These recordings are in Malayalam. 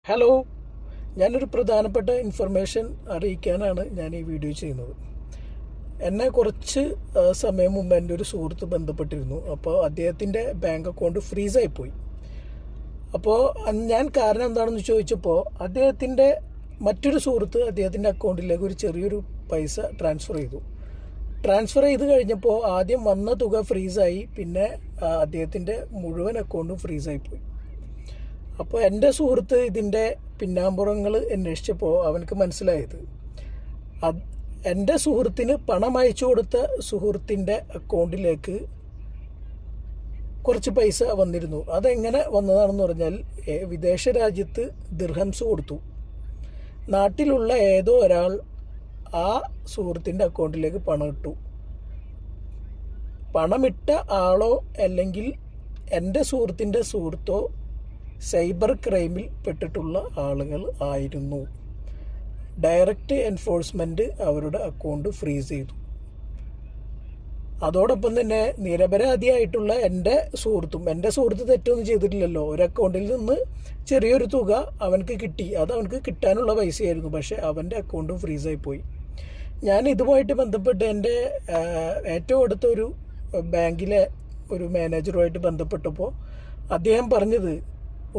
ഹലോ, ഞാനൊരു പ്രധാനപ്പെട്ട ഇൻഫർമേഷൻ അറിയിക്കാനാണ് ഞാൻ ഈ വീഡിയോ ചെയ്യുന്നത്. എന്നെ കുറച്ച് സമയം മുമ്പ് എൻ്റെ ഒരു സുഹൃത്ത് ബന്ധപ്പെട്ടിരുന്നു. അപ്പോൾ അദ്ദേഹത്തിൻ്റെ ബാങ്ക് അക്കൗണ്ട് ഫ്രീസായിപ്പോയി. അപ്പോൾ ഞാൻ കാരണം എന്താണെന്ന് ചോദിച്ചപ്പോൾ അദ്ദേഹത്തിൻ്റെ മറ്റൊരു സുഹൃത്ത് അദ്ദേഹത്തിൻ്റെ അക്കൗണ്ടിലേക്ക് ഒരു ചെറിയൊരു പൈസ ട്രാൻസ്ഫർ ചെയ്ത് കഴിഞ്ഞപ്പോൾ ആദ്യം വന്ന തുക ഫ്രീസായി, പിന്നെ അദ്ദേഹത്തിൻ്റെ മുഴുവൻ അക്കൗണ്ടും ഫ്രീസായിപ്പോയി. അപ്പോൾ എൻ്റെ സുഹൃത്ത് ഇതിൻ്റെ പിന്നാമ്പുറങ്ങൾ അന്വേഷിച്ചപ്പോൾ അവനക്ക് മനസ്സിലായത് എൻ്റെ സുഹൃത്തിന് പണം അയച്ചു കൊടുത്ത സുഹൃത്തിൻ്റെ അക്കൗണ്ടിലേക്ക് കുറച്ച് പൈസ വന്നിരുന്നു. അതെങ്ങനെ വന്നതാണെന്ന് പറഞ്ഞാൽ, വിദേശ രാജ്യത്ത് ദിർഹംസ് കൊടുത്തു. നാട്ടിലുള്ള ഏതോ ഒരാൾ ആ സുഹൃത്തിൻ്റെ അക്കൗണ്ടിലേക്ക് പണം ഇട്ടു. പണമിട്ട ആളോ അല്ലെങ്കിൽ എൻ്റെ സുഹൃത്തിൻ്റെ സുഹൃത്തോ സൈബർ ക്രൈമിൽ പെട്ടിട്ടുള്ള ആളുകൾ ആയിരുന്നു. ഡയറക്റ്റ് എൻഫോഴ്സ്മെൻറ്റ് അവരുടെ അക്കൗണ്ട് ഫ്രീസ് ചെയ്തു. അതോടൊപ്പം തന്നെ നിരപരാധിയായിട്ടുള്ള എൻ്റെ സുഹൃത്ത് തെറ്റൊന്നും ചെയ്തിട്ടില്ലല്ലോ. ഒരു അക്കൗണ്ടിൽ നിന്ന് ചെറിയൊരു തുക അവനക്ക് കിട്ടി, അത് അവനക്ക് കിട്ടാനുള്ള പൈസയായിരുന്നു. പക്ഷേ അവൻ്റെ അക്കൗണ്ടും ഫ്രീസായി പോയി. ഞാൻ ഇതുമായിട്ട് ബന്ധപ്പെട്ട് എൻ്റെ ഏറ്റവും അടുത്തൊരു ബാങ്കിലെ ഒരു മാനേജറുമായിട്ട് ബന്ധപ്പെട്ടപ്പോൾ അദ്ദേഹം പറഞ്ഞത്,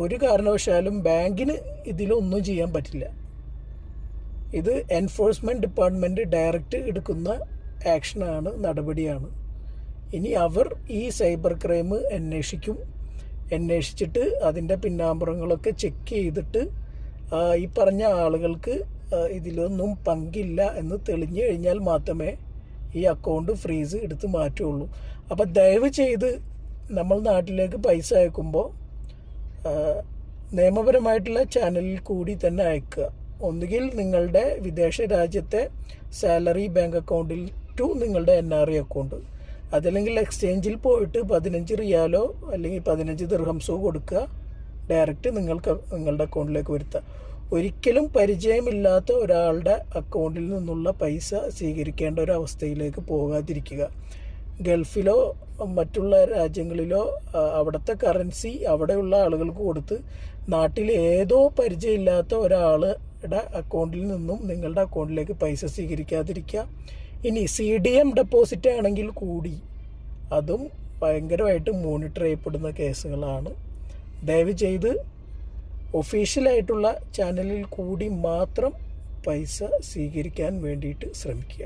ഒരു കാരണവശാലും ബാങ്കിന് ഇതിലൊന്നും ചെയ്യാൻ പറ്റില്ല. ഇത് എൻഫോഴ്സ്മെൻറ്റ് ഡിപ്പാർട്ട്മെൻറ്റ് ഡയറക്റ്റ് എടുക്കുന്ന ആക്ഷനാണ്, നടപടിയാണ്. ഇനി അവർ ഈ സൈബർ ക്രൈം അന്വേഷിച്ചിട്ട് അതിൻ്റെ പിന്നാമ്പുറങ്ങളൊക്കെ ചെക്ക് ചെയ്തിട്ട് ഈ പറഞ്ഞ ആളുകൾക്ക് ഇതിലൊന്നും പങ്കില്ല എന്ന് തെളിഞ്ഞു കഴിഞ്ഞാൽ മാത്രമേ ഈ അക്കൗണ്ട് ഫ്രീസ് എടുത്ത് മാറ്റുള്ളൂ. അപ്പോൾ ദയവ് ചെയ്ത് നമ്മൾ നാട്ടിലേക്ക് പൈസ അയക്കുമ്പോൾ നിയമപരമായിട്ടുള്ള ചാനലിൽ കൂടി തന്നെ അയക്കുക. ഒന്നുകിൽ നിങ്ങളുടെ വിദേശ രാജ്യത്തെ സാലറി ബാങ്ക് അക്കൗണ്ടിൽ ടു നിങ്ങളുടെ NRI അക്കൗണ്ട്, അതല്ലെങ്കിൽ എക്സ്ചേഞ്ചിൽ പോയിട്ട് 15 റിയാലോ അല്ലെങ്കിൽ 15 ദിർഹംസോ കൊടുക്കുക, ഡയറക്റ്റ് നിങ്ങളുടെ അക്കൗണ്ടിലേക്ക് വരുത്തുക. ഒരിക്കലും പരിചയമില്ലാത്ത ഒരാളുടെ അക്കൗണ്ടിൽ നിന്നുള്ള പൈസ സ്വീകരിക്കേണ്ട ഒരു അവസ്ഥയിലേക്ക് പോകാതിരിക്കുക. ഗൾഫിലോ മറ്റുള്ള രാജ്യങ്ങളിലോ അവിടുത്തെ കറൻസി അവിടെയുള്ള ആളുകൾക്ക് കൊടുത്ത് നാട്ടിൽ ഏതോ പരിചയമില്ലാത്ത ഒരാളുടെ അക്കൗണ്ടിൽ നിന്നും നിങ്ങളുടെ അക്കൗണ്ടിലേക്ക് പൈസ സ്വീകരിക്കാതിരിക്കുക. ഇനി CDM ഡെപ്പോസിറ്റ് ആണെങ്കിൽ കൂടി അതും ഭയങ്കരമായിട്ട് മോണിറ്റർ ചെയ്യപ്പെടുന്ന കേസുകളാണ്. ദയവ് ചെയ്ത് ഒഫീഷ്യലായിട്ടുള്ള ചാനലിൽ കൂടി മാത്രം പൈസ സ്വീകരിക്കാൻ വേണ്ടിയിട്ട് ശ്രമിക്കുക.